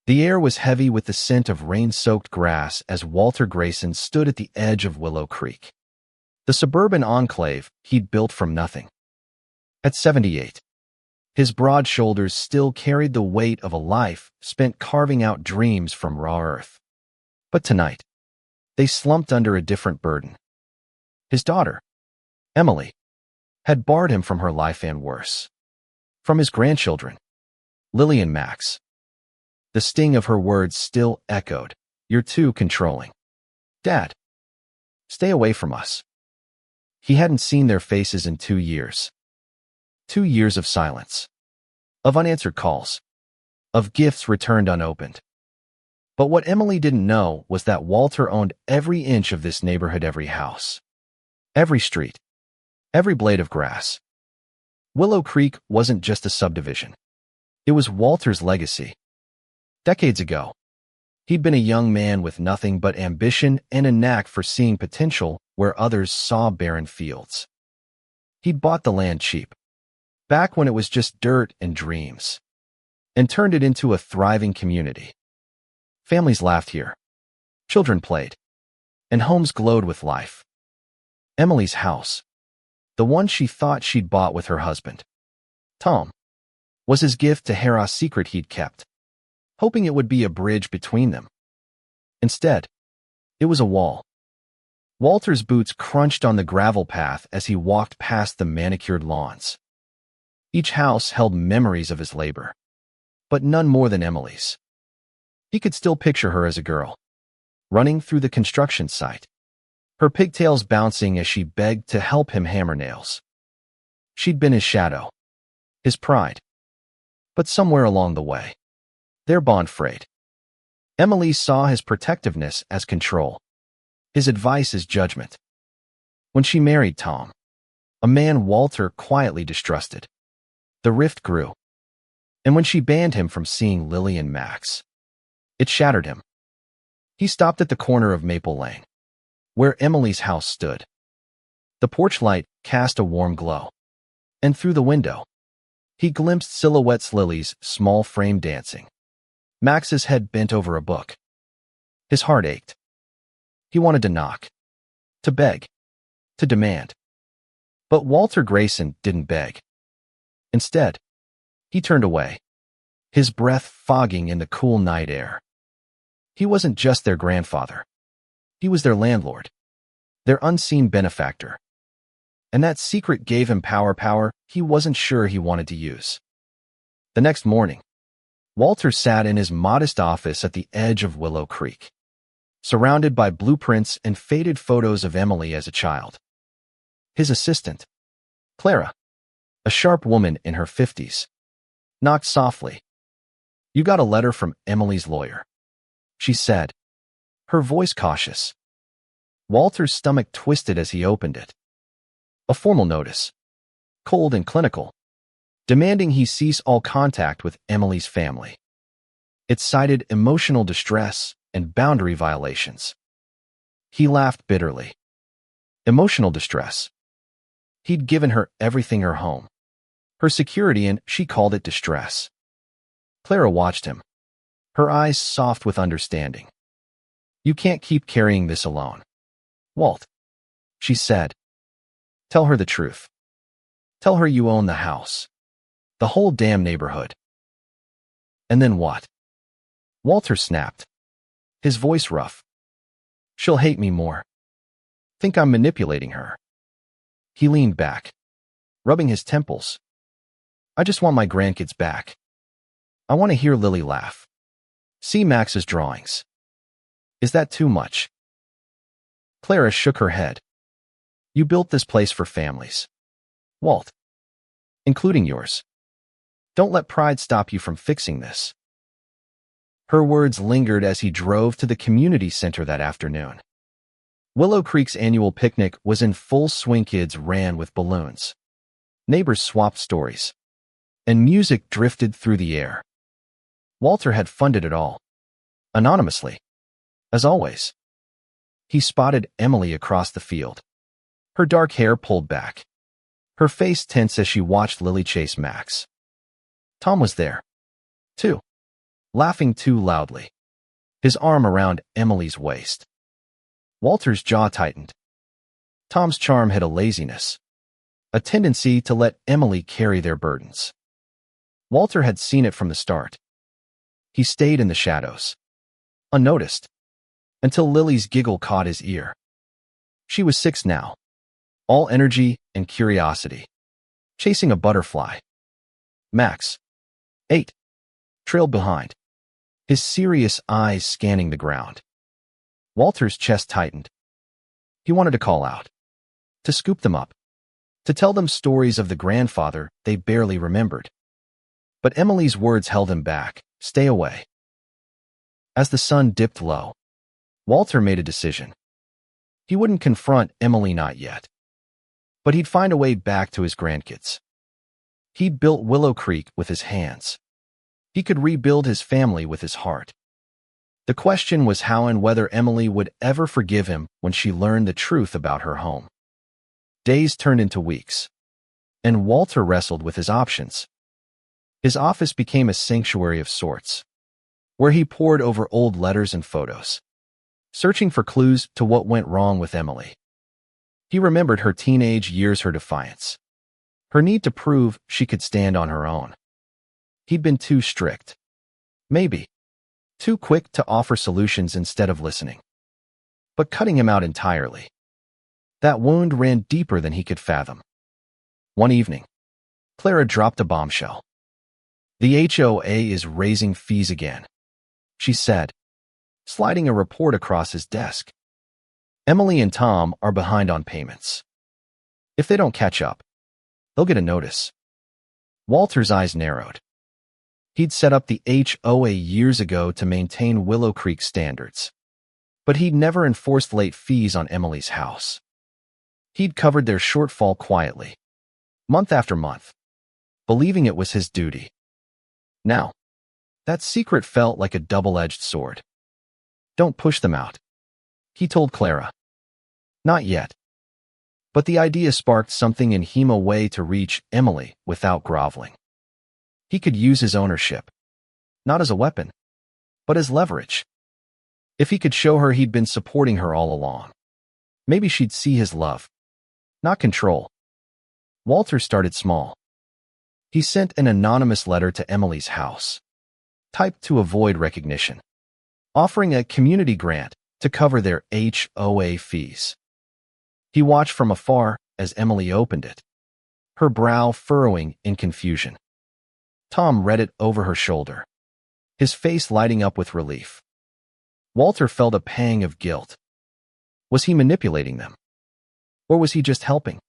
The air was heavy with the scent of rain-soaked grass as Walter Grayson stood at the edge of Willow Creek, the suburban enclave he'd built from nothing. At 78, his broad shoulders still carried the weight of a life spent carving out dreams from raw earth. But tonight, they slumped under a different burden. His daughter, Emily, had barred him from her life and worse. From his grandchildren, Lily and Max. The sting of her words still echoed. "You're too controlling. Dad, stay away from us." He hadn't seen their faces in 2 years. 2 years of silence, of unanswered calls, of gifts returned unopened. But what Emily didn't know was that Walter owned every inch of this neighborhood, every house, every street, every blade of grass. Willow Creek wasn't just a subdivision. It was Walter's legacy. Decades ago, he'd been a young man with nothing but ambition and a knack for seeing potential where others saw barren fields. He'd bought the land cheap, back when it was just dirt and dreams, and turned it into a thriving community. Families laughed here, children played, and homes glowed with life. Emily's house, the one she thought she'd bought with her husband, Tom, was his gift to Hera's secret he'd kept, hoping it would be a bridge between them. Instead, it was a wall. Walter's boots crunched on the gravel path as he walked past the manicured lawns. Each house held memories of his labor, but none more than Emily's. He could still picture her as a girl, running through the construction site, her pigtails bouncing as she begged to help him hammer nails. She'd been his shadow, his pride. But somewhere along the way, their bond frayed. Emily saw his protectiveness as control, his advice as judgment. When she married Tom, a man Walter quietly distrusted, the rift grew. And when she banned him from seeing Lily and Max, it shattered him. He stopped at the corner of Maple Lane, where Emily's house stood. The porch light cast a warm glow, and through the window, he glimpsed silhouettes, Lily's small frame dancing, Max's head bent over a book. His heart ached. He wanted to knock, to beg, to demand. But Walter Grayson didn't beg. Instead, he turned away, his breath fogging in the cool night air. He wasn't just their grandfather. He was their landlord, their unseen benefactor. And that secret gave him power he wasn't sure he wanted to use. The next morning, Walter sat in his modest office at the edge of Willow Creek, surrounded by blueprints and faded photos of Emily as a child. His assistant, Clara, a sharp woman in her 50s, knocked softly. "You got a letter from Emily's lawyer," she said, her voice cautious. Walter's stomach twisted as he opened it. A formal notice, cold and clinical, demanding he cease all contact with Emily's family. It cited emotional distress and boundary violations. He laughed bitterly. Emotional distress. He'd given her everything, her home, her security, and she called it distress. Clara watched him, her eyes soft with understanding. "You can't keep carrying this alone, Walt," she said. "Tell her the truth. Tell her you own the house, the whole damn neighborhood." "And then what?" Walter snapped, his voice rough. "She'll hate me more. Think I'm manipulating her." He leaned back, rubbing his temples. "I just want my grandkids back. I want to hear Lily laugh. See Max's drawings. Is that too much?" Clara shook her head. "You built this place for families, Walt, including yours. Don't let pride stop you from fixing this." Her words lingered as he drove to the community center that afternoon. Willow Creek's annual picnic was in full swing. Kids ran with balloons. Neighbors swapped stories, and music drifted through the air. Walter had funded it all, anonymously, as always. He spotted Emily across the field, her dark hair pulled back, her face tense as she watched Lily chase Max. Tom was there, too, laughing too loudly, his arm around Emily's waist. Walter's jaw tightened. Tom's charm had a laziness, a tendency to let Emily carry their burdens. Walter had seen it from the start. He stayed in the shadows, unnoticed, until Lily's giggle caught his ear. She was 6 now, all energy and curiosity, chasing a butterfly. Max, 8, trailed behind, his serious eyes scanning the ground. Walter's chest tightened. He wanted to call out, to scoop them up, to tell them stories of the grandfather they barely remembered. But Emily's words held him back. Stay away. As the sun dipped low, Walter made a decision. He wouldn't confront Emily, not yet. But he'd find a way back to his grandkids. He'd built Willow Creek with his hands. He could rebuild his family with his heart. The question was how and whether Emily would ever forgive him when she learned the truth about her home. Days turned into weeks, and Walter wrestled with his options. His office became a sanctuary of sorts, where he pored over old letters and photos, searching for clues to what went wrong with Emily. He remembered her teenage years, her defiance, her need to prove she could stand on her own. He'd been too strict, maybe too quick to offer solutions instead of listening. But cutting him out entirely, that wound ran deeper than he could fathom. One evening, Clara dropped a bombshell. The HOA is raising fees again, she said, sliding a report across his desk. Emily and Tom are behind on payments. If they don't catch up, they'll get a notice. Walter's eyes narrowed. He'd set up the HOA years ago to maintain Willow Creek standards, but he'd never enforced late fees on Emily's house. He'd covered their shortfall quietly, month after month, believing it was his duty. Now, that secret felt like a double-edged sword. Don't push them out, he told Clara. Not yet. But the idea sparked something in him, a way to reach Emily without groveling. He could use his ownership, not as a weapon, but as leverage. If he could show her he'd been supporting her all along, maybe she'd see his love, not control. Walter started small. He sent an anonymous letter to Emily's house, typed to avoid recognition, offering a community grant to cover their HOA fees. He watched from afar as Emily opened it, her brow furrowing in confusion. Tom read it over her shoulder, his face lighting up with relief. Walter felt a pang of guilt. Was he manipulating them? Or was he just helping?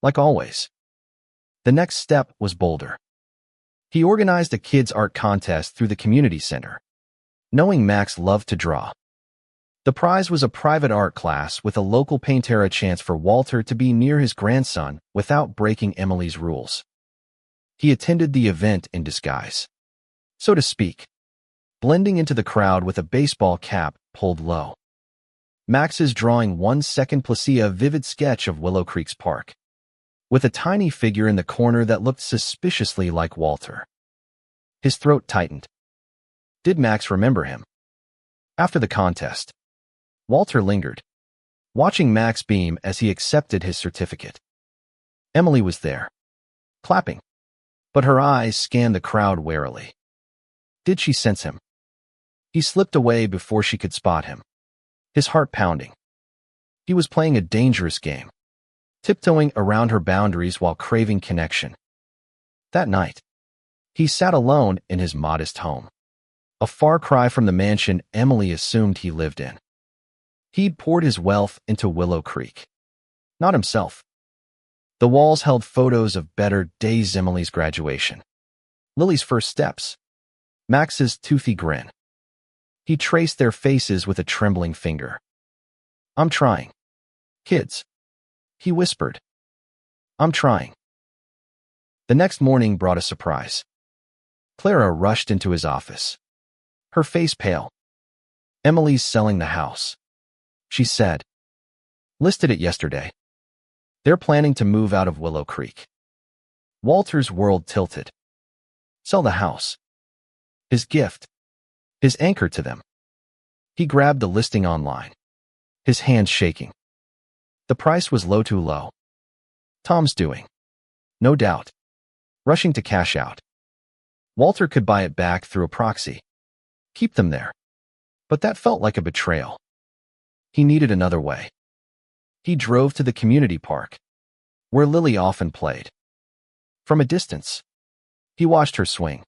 Like always. The next step was bolder. He organized a kids' art contest through the community center, knowing Max loved to draw. The prize was a private art class with a local painter, a chance for Walter to be near his grandson without breaking Emily's rules. He attended the event in disguise, so to speak, blending into the crowd with a baseball cap pulled low. Max's drawing 1 second placé a vivid sketch of Willow Creek's park, with a tiny figure in the corner that looked suspiciously like Walter. His throat tightened. Did Max remember him? After the contest, Walter lingered, watching Max beam as he accepted his certificate. Emily was there, clapping, but her eyes scanned the crowd warily. Did she sense him? He slipped away before she could spot him, his heart pounding. He was playing a dangerous game, tiptoeing around her boundaries while craving connection. That night, he sat alone in his modest home, a far cry from the mansion Emily assumed he lived in. He'd poured his wealth into Willow Creek, not himself. The walls held photos of better days, Emily's graduation, Lily's first steps, Max's toothy grin. He traced their faces with a trembling finger. I'm trying. Kids, he whispered. I'm trying. The next morning brought a surprise. Clara rushed into his office, her face pale. Emily's selling the house, she said. Listed it yesterday. They're planning to move out of Willow Creek. Walter's world tilted. Sell the house. His gift, his anchor to them. He grabbed the listing online, his hands shaking. The price was too low. Tom's doing, no doubt, rushing to cash out. Walter could buy it back through a proxy, keep them there. But that felt like a betrayal. He needed another way. He drove to the community park, where Lily often played. From a distance, he watched her swing,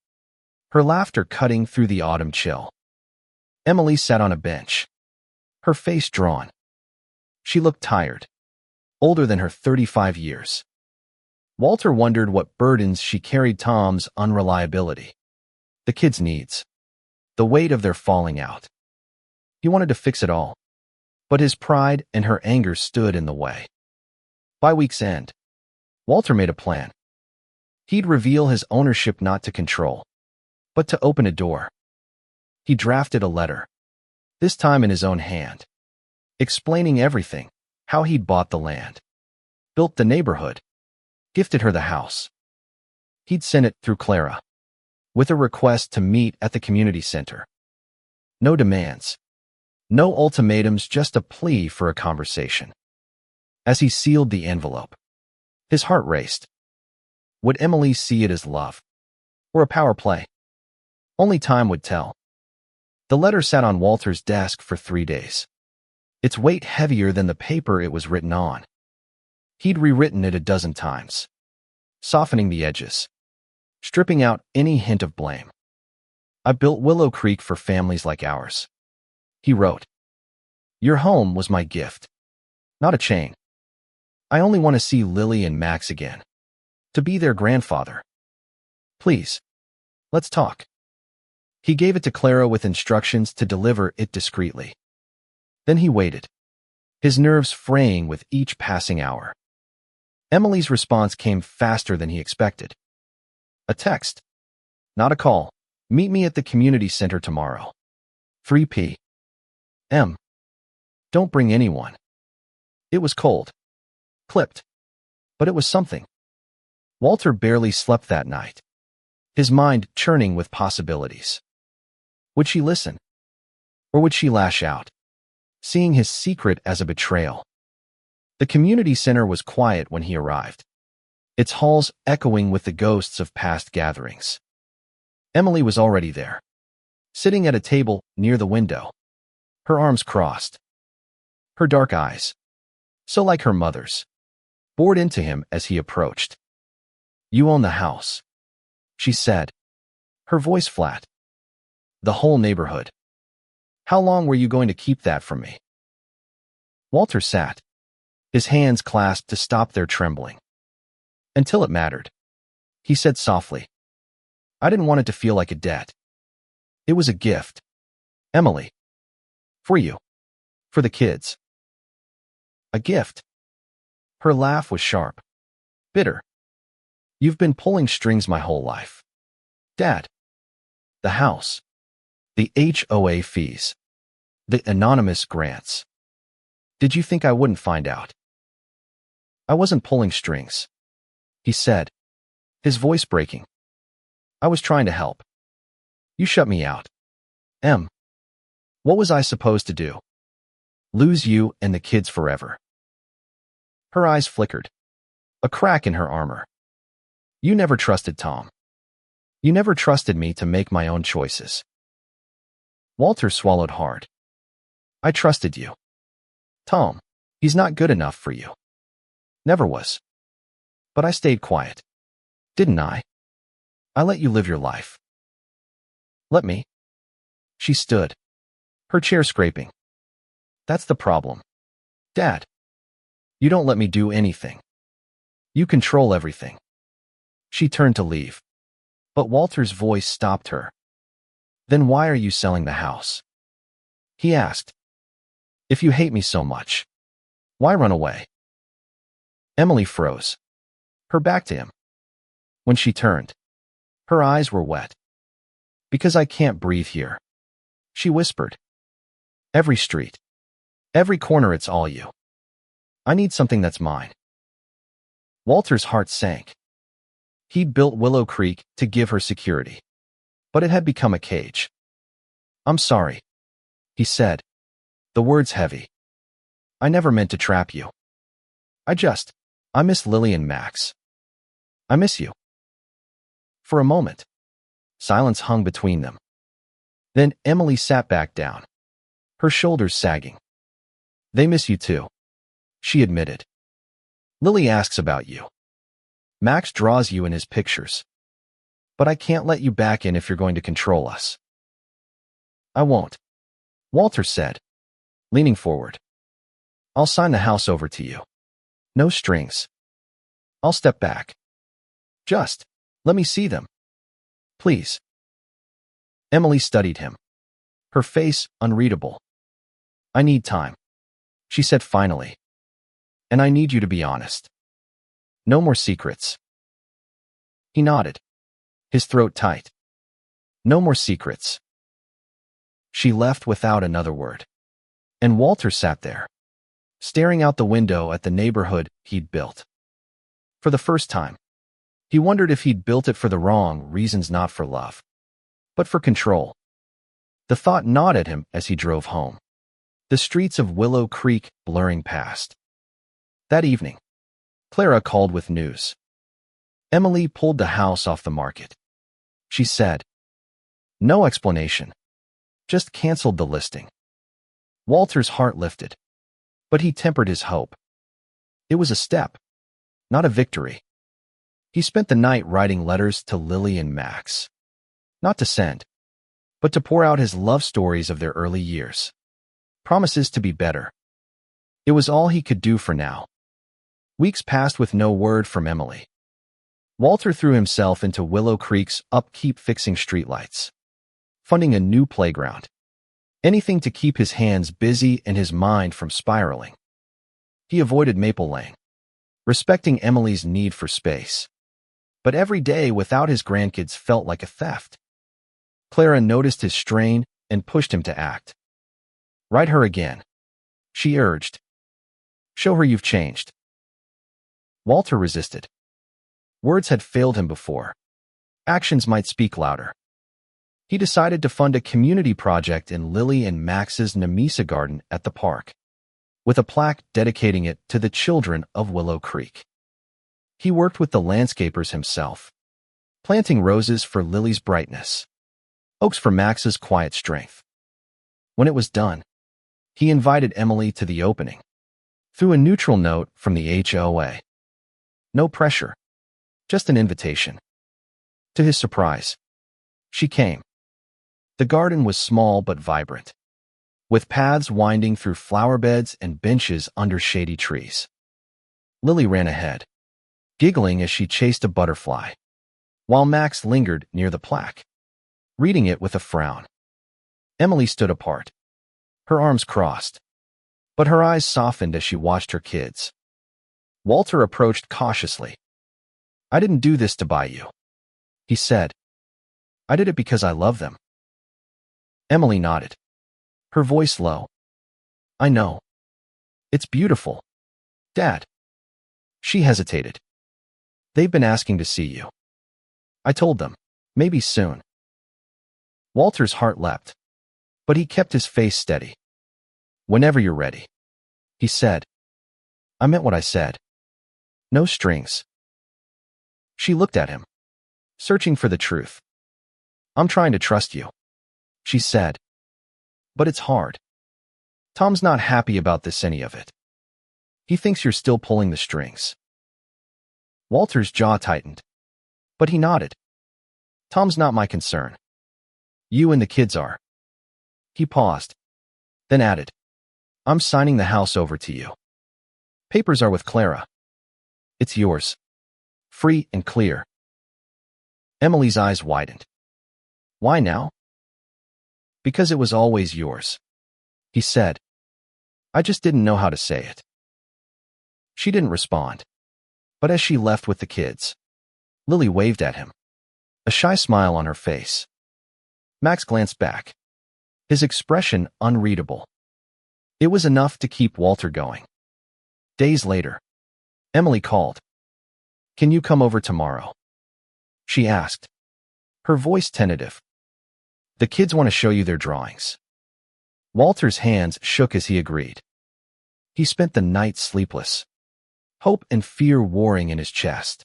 her laughter cutting through the autumn chill. Emily sat on a bench, her face drawn. She looked tired, older than her 35 years. Walter wondered what burdens she carried: Tom's unreliability, the kids' needs, the weight of their falling out. He wanted to fix it all, but his pride and her anger stood in the way. By week's end, Walter made a plan. He'd reveal his ownership not to control, but to open a door. He drafted a letter, this time in his own hand, explaining everything: how he'd bought the land, built the neighborhood, gifted her the house. He'd sent it through Clara, with a request to meet at the community center. No demands, no ultimatums, just a plea for a conversation. As he sealed the envelope, his heart raced. Would Emily see it as love, or a power play? Only time would tell. The letter sat on Walter's desk for 3 days, its weight heavier than the paper it was written on. He'd rewritten it a dozen times, softening the edges, stripping out any hint of blame. I built Willow Creek for families like ours, he wrote. Your home was my gift, not a chain. I only want to see Lily and Max again, to be their grandfather. Please, let's talk. He gave it to Clara with instructions to deliver it discreetly. Then he waited, his nerves fraying with each passing hour. Emily's response came faster than he expected. A text, not a call. Meet me at the community center tomorrow. 3 p.m. Don't bring anyone. It was cold, clipped, but it was something. Walter barely slept that night, his mind churning with possibilities. Would she listen? Or would she lash out, seeing his secret as a betrayal? The community center was quiet when he arrived, its halls echoing with the ghosts of past gatherings. Emily was already there, sitting at a table near the window, her arms crossed. Her dark eyes, so like her mother's, bored into him as he approached. You own the house, she said, her voice flat. The whole neighborhood. How long were you going to keep that from me? Walter sat, his hands clasped to stop their trembling. Until it mattered, he said softly. I didn't want it to feel like a debt. It was a gift, Emily. For you. For the kids. A gift. Her laugh was sharp, bitter. You've been pulling strings my whole life. Dad. The house. The HOA fees. The anonymous grants. Did you think I wouldn't find out? I wasn't pulling strings, he said, his voice breaking. I was trying to help. You shut me out. Em. What was I supposed to do? Lose you and the kids forever? Her eyes flickered, a crack in her armor. You never trusted Tom. You never trusted me to make my own choices. Walter swallowed hard. I trusted you. Tom, he's not good enough for you. Never was. But I stayed quiet. Didn't I? I let you live your life. Let me. She stood, her chair scraping. That's the problem. Dad. You don't let me do anything. You control everything. She turned to leave, but Walter's voice stopped her. Then why are you selling the house? He asked. If you hate me so much, why run away? Emily froze, her back to him. When she turned, her eyes were wet. Because I can't breathe here, she whispered. Every street, every corner, it's all you. I need something that's mine. Walter's heart sank. He'd built Willow Creek to give her security, but it had become a cage. I'm sorry, he said, the words heavy. I never meant to trap you. I miss Lily and Max. I miss you. For a moment, silence hung between them. Then Emily sat back down, her shoulders sagging. They miss you too, she admitted. Lily asks about you. Max draws you in his pictures. But I can't let you back in if you're going to control us. I won't, Walter said, leaning forward. I'll sign the house over to you. No strings. I'll step back. Just let me see them. Please. Emily studied him, her face unreadable. I need time, she said finally. And I need you to be honest. No more secrets. He nodded, his throat tight. No more secrets. She left without another word. And Walter sat there, staring out the window at the neighborhood he'd built. For the first time, he wondered if he'd built it for the wrong reasons, not for love, but for control. The thought gnawed at him as he drove home, the streets of Willow Creek blurring past. That evening, Clara called with news. Emily pulled the house off the market. She said, no explanation, just canceled the listing. Walter's heart lifted, but he tempered his hope. It was a step, not a victory. He spent the night writing letters to Lily and Max, not to send, but to pour out his love stories of their early years. Promises to be better. It was all he could do for now. Weeks passed with no word from Emily. Walter threw himself into Willow Creek's upkeep, fixing streetlights, funding a new playground, anything to keep his hands busy and his mind from spiraling. He avoided Maple Lane, respecting Emily's need for space. But every day without his grandkids felt like a theft. Clara noticed his strain and pushed him to act. Write her again, she urged. Show her you've changed. Walter resisted. Words had failed him before. Actions might speak louder. He decided to fund a community project in Lily and Max's Nemisa garden at the park, with a plaque dedicating it to the children of Willow Creek. He worked with the landscapers himself, planting roses for Lily's brightness, oaks for Max's quiet strength. When it was done, he invited Emily to the opening, through a neutral note from the HOA. No pressure, just an invitation. To his surprise, she came. The garden was small but vibrant, with paths winding through flower beds and benches under shady trees. Lily ran ahead, giggling as she chased a butterfly, while Max lingered near the plaque, reading it with a frown. Emily stood apart, her arms crossed, but her eyes softened as she watched her kids. Walter approached cautiously. I didn't do this to buy you, he said. I did it because I love them. Emily nodded, her voice low. I know. It's beautiful, Dad. She hesitated. They've been asking to see you. I told them, maybe soon. Walter's heart leapt, but he kept his face steady. Whenever you're ready, he said. I meant what I said. No strings. She looked at him, searching for the truth. I'm trying to trust you, she said. But it's hard. Tom's not happy about this, any of it. He thinks you're still pulling the strings. Walter's jaw tightened, but he nodded. Tom's not my concern. You and the kids are. He paused, then added, I'm signing the house over to you. Papers are with Clara. It's yours. Free and clear. Emily's eyes widened. Why now? Because it was always yours, he said. I just didn't know how to say it. She didn't respond, but as she left with the kids, Lily waved at him, a shy smile on her face. Max glanced back, his expression unreadable. It was enough to keep Walter going. Days later, Emily called. Can you come over tomorrow? She asked, her voice tentative. The kids want to show you their drawings. Walter's hands shook as he agreed. He spent the night sleepless, hope and fear warring in his chest.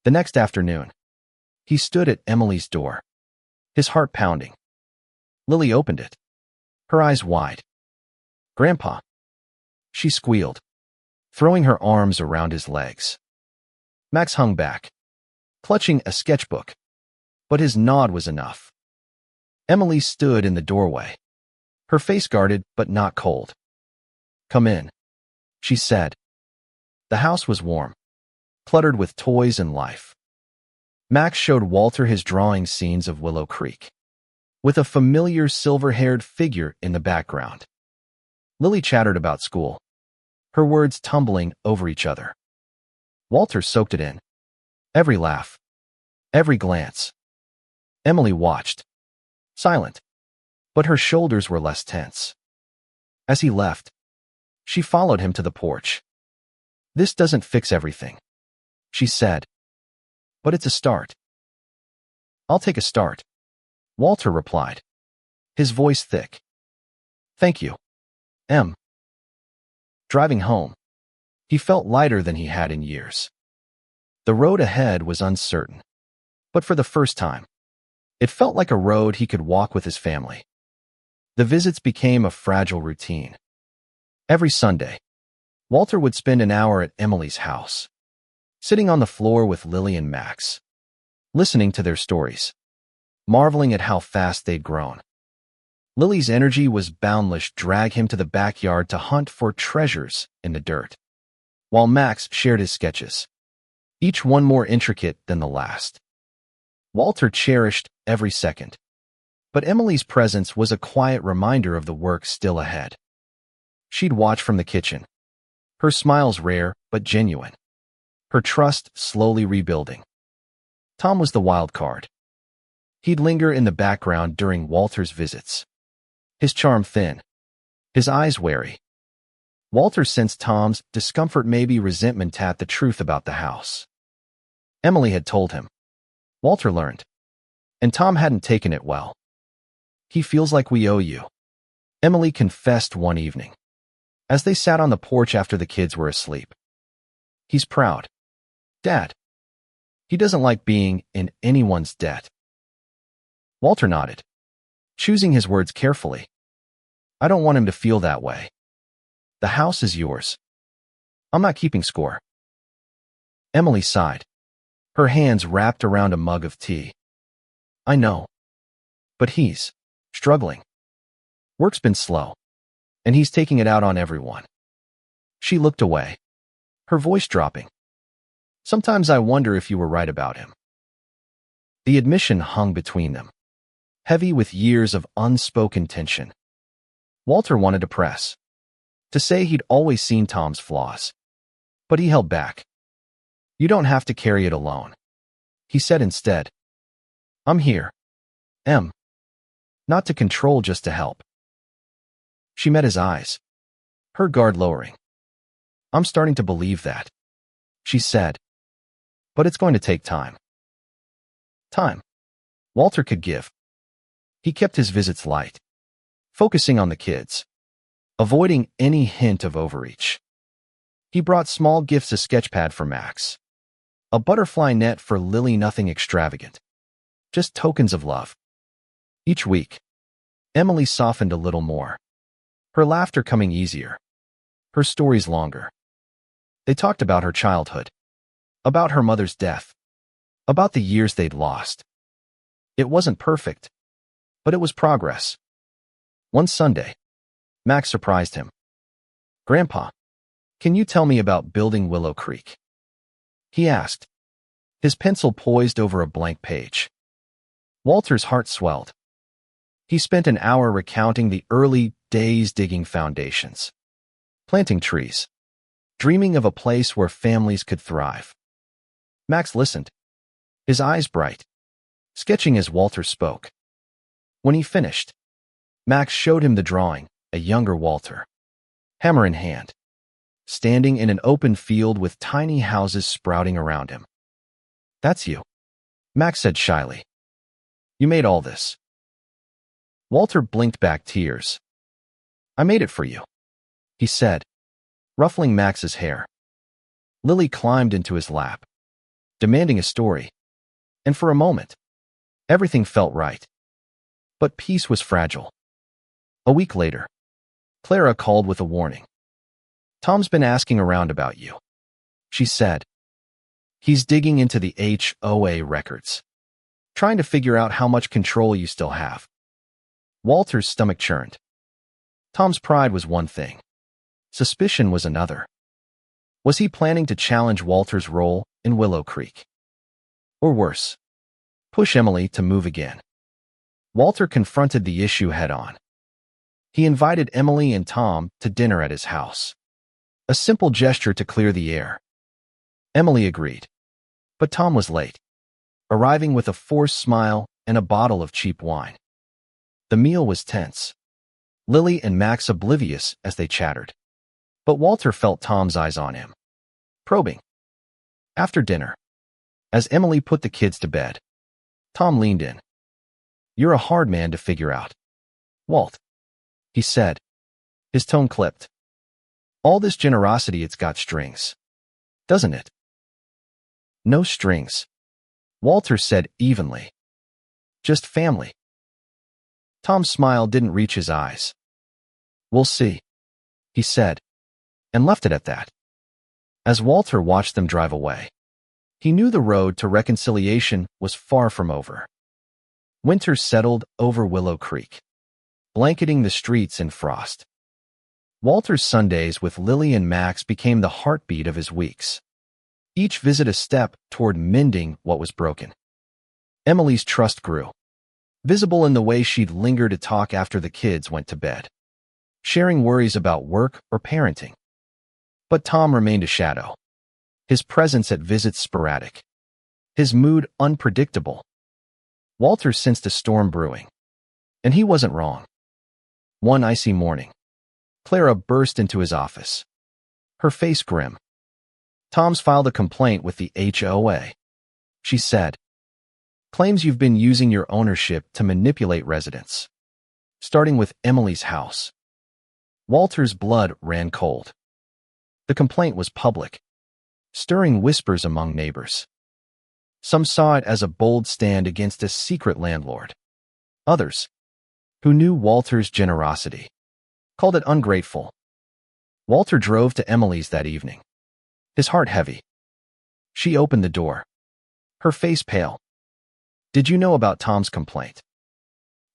The next afternoon, he stood at Emily's door, his heart pounding. Lily opened it, her eyes wide. "Grandpa," she squealed, throwing her arms around his legs. Max hung back, clutching a sketchbook, but his nod was enough. Emily stood in the doorway, her face guarded but not cold. "Come in," she said. The house was warm, cluttered with toys and life. Max showed Walter his drawing scenes of Willow Creek, with a familiar silver-haired figure in the background. Lily chattered about school, her words tumbling over each other. Walter soaked it in, every laugh, every glance. Emily watched, silent, but her shoulders were less tense. As he left, she followed him to the porch. "This doesn't fix everything," she said, "but it's a start." "I'll take a start," Walter replied, his voice thick. "Thank you, Em." Driving home, he felt lighter than he had in years. The road ahead was uncertain, but for the first time, it felt like a road he could walk with his family. The visits became a fragile routine. Every Sunday, Walter would spend an hour at Emily's house, sitting on the floor with Lily and Max, listening to their stories, marveling at how fast they'd grown. Lily's energy was boundless, drag him to the backyard to hunt for treasures in the dirt, while Max shared his sketches, each one more intricate than the last. Walter cherished every second, but Emily's presence was a quiet reminder of the work still ahead. She'd watch from the kitchen, her smiles rare but genuine, her trust slowly rebuilding. Tom was the wild card. He'd linger in the background during Walter's visits, his charm thin, his eyes wary. Walter sensed Tom's discomfort, maybe resentment at the truth about the house. Emily had told him. Walter learned, and Tom hadn't taken it well. "He feels like we owe you," Emily confessed one evening, as they sat on the porch after the kids were asleep. "He's proud, Dad. He doesn't like being in anyone's debt." Walter nodded, choosing his words carefully. "I don't want him to feel that way. The house is yours. I'm not keeping score." Emily sighed, her hands wrapped around a mug of tea. "I know, but he's struggling. Work's been slow, and he's taking it out on everyone." She looked away, her voice dropping. "Sometimes I wonder if you were right about him." The admission hung between them, heavy with years of unspoken tension. Walter wanted to press, to say he'd always seen Tom's flaws, but he held back. "You don't have to carry it alone," he said instead. "I'm here, Em. Not to control, just to help." She met his eyes, her guard lowering. "I'm starting to believe that," she said. "But it's going to take time." Time Walter could give. He kept his visits light, focusing on the kids, avoiding any hint of overreach. He brought small gifts, a sketchpad for Max, a butterfly net for Lily, nothing extravagant, just tokens of love. Each week, Emily softened a little more, her laughter coming easier, her stories longer. They talked about her childhood, about her mother's death, about the years they'd lost. It wasn't perfect, but it was progress. One Sunday, Max surprised him. "Grandpa, can you tell me about building Willow Creek?" he asked, his pencil poised over a blank page. Walter's heart swelled. He spent an hour recounting the early days, digging foundations, planting trees, dreaming of a place where families could thrive. Max listened, his eyes bright, sketching as Walter spoke. When he finished, Max showed him the drawing, a younger Walter, hammer in hand, standing in an open field with tiny houses sprouting around him. "That's you," Max said shyly. "You made all this." Walter blinked back tears. "I made it for you," he said, ruffling Max's hair. Lily climbed into his lap, demanding a story, and for a moment, everything felt right. But peace was fragile. A week later, Clara called with a warning. "Tom's been asking around about you," she said. "He's digging into the HOA records, trying to figure out how much control you still have." Walter's stomach churned. Tom's pride was one thing. Suspicion was another. Was he planning to challenge Walter's role in Willow Creek? Or worse, push Emily to move again? Walter confronted the issue head-on. He invited Emily and Tom to dinner at his house. A simple gesture to clear the air. Emily agreed. But Tom was late, arriving with a forced smile and a bottle of cheap wine. The meal was tense. Lily and Max oblivious as they chattered. But Walter felt Tom's eyes on him, probing. After dinner, as Emily put the kids to bed, Tom leaned in. "You're a hard man to figure out, Walt," he said. His tone clipped. "All this generosity, it's got strings, doesn't it?" "No strings," Walter said evenly. "Just family." Tom's smile didn't reach his eyes. "We'll see," he said, and left it at that. As Walter watched them drive away, he knew the road to reconciliation was far from over. Winter settled over Willow Creek, blanketing the streets in frost. Walter's Sundays with Lily and Max became the heartbeat of his weeks, each visit a step toward mending what was broken. Emily's trust grew, visible in the way she'd linger to talk after the kids went to bed, sharing worries about work or parenting. But Tom remained a shadow, his presence at visits sporadic, his mood unpredictable. Walter sensed a storm brewing, and he wasn't wrong. One icy morning, Clara burst into his office, her face grim. "Tom's filed a complaint with the HOA," she said. "Claims you've been using your ownership to manipulate residents, starting with Emily's house." Walter's blood ran cold. The complaint was public, stirring whispers among neighbors. Some saw it as a bold stand against a secret landlord. Others, who knew Walter's generosity, called it ungrateful. Walter drove to Emily's that evening, his heart heavy. She opened the door, her face pale. "Did you know about Tom's complaint?"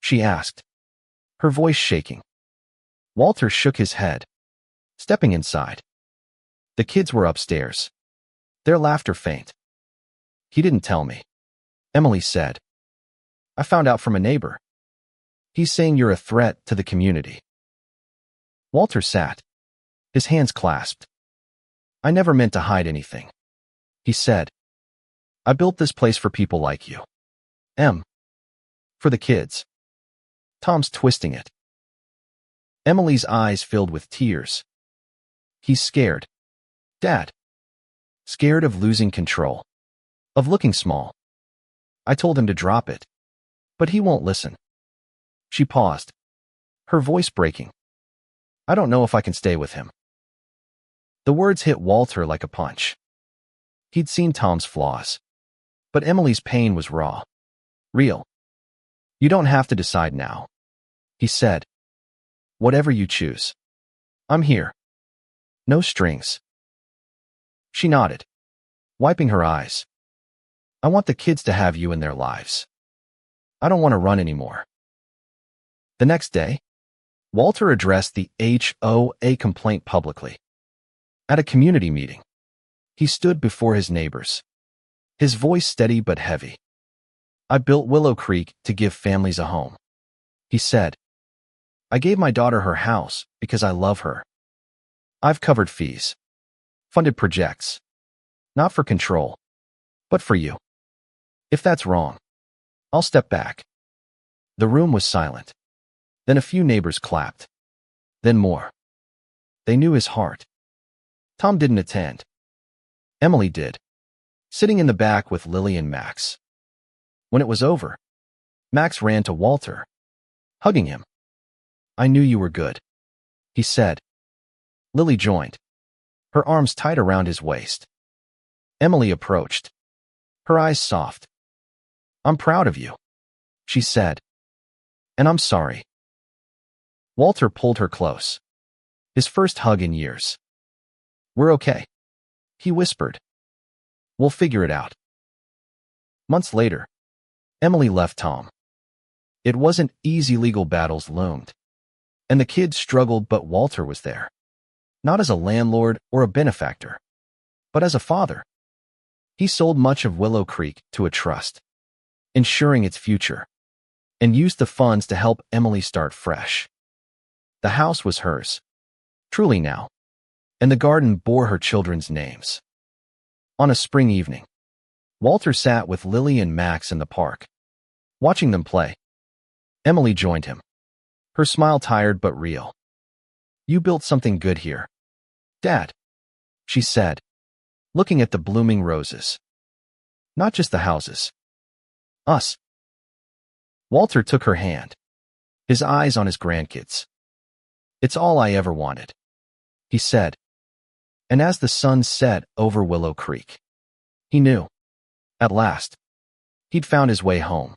she asked, her voice shaking. Walter shook his head, stepping inside. The kids were upstairs, their laughter faint. "He didn't tell me," Emily said. "I found out from a neighbor. He's saying you're a threat to the community." Walter sat, his hands clasped. "I never meant to hide anything," he said. "I built this place for people like you. For the kids." Tom's twisting it. Emily's eyes filled with tears. "He's scared, Dad. Scared of losing control, of looking small. I told him to drop it, but he won't listen." She paused, her voice breaking. "I don't know if I can stay with him." The words hit Walter like a punch. He'd seen Tom's flaws, but Emily's pain was raw, real. "You don't have to decide now," he said. "Whatever you choose. I'm here. No strings." She nodded, wiping her eyes. "I want the kids to have you in their lives. I don't want to run anymore." The next day, Walter addressed the HOA complaint publicly. At a community meeting, he stood before his neighbors, his voice steady but heavy. "I built Willow Creek to give families a home," he said. "I gave my daughter her house because I love her. I've covered fees, funded projects, not for control, but for you. If that's wrong, I'll step back." The room was silent. Then a few neighbors clapped. Then more. They knew his heart. Tom didn't attend. Emily did, sitting in the back with Lily and Max. When it was over, Max ran to Walter, hugging him. "I knew you were good," he said. Lily joined, her arms tight around his waist. Emily approached, her eyes soft. "I'm proud of you," she said. "And I'm sorry." Walter pulled her close, his first hug in years. "We're okay," he whispered. "We'll figure it out." Months later, Emily left Tom. It wasn't easy. Legal battles loomed, and the kids struggled, but Walter was there. Not as a landlord or a benefactor, but as a father. He sold much of Willow Creek to a trust, ensuring its future, and used the funds to help Emily start fresh. The house was hers, truly now, and the garden bore her children's names. On a spring evening, Walter sat with Lily and Max in the park, watching them play. Emily joined him, her smile tired but real. "You built something good here, Dad," she said, looking at the blooming roses. "Not just the houses. Us." Walter took her hand, his eyes on his grandkids. "It's all I ever wanted," he said. And as the sun set over Willow Creek, he knew, at last, he'd found his way home.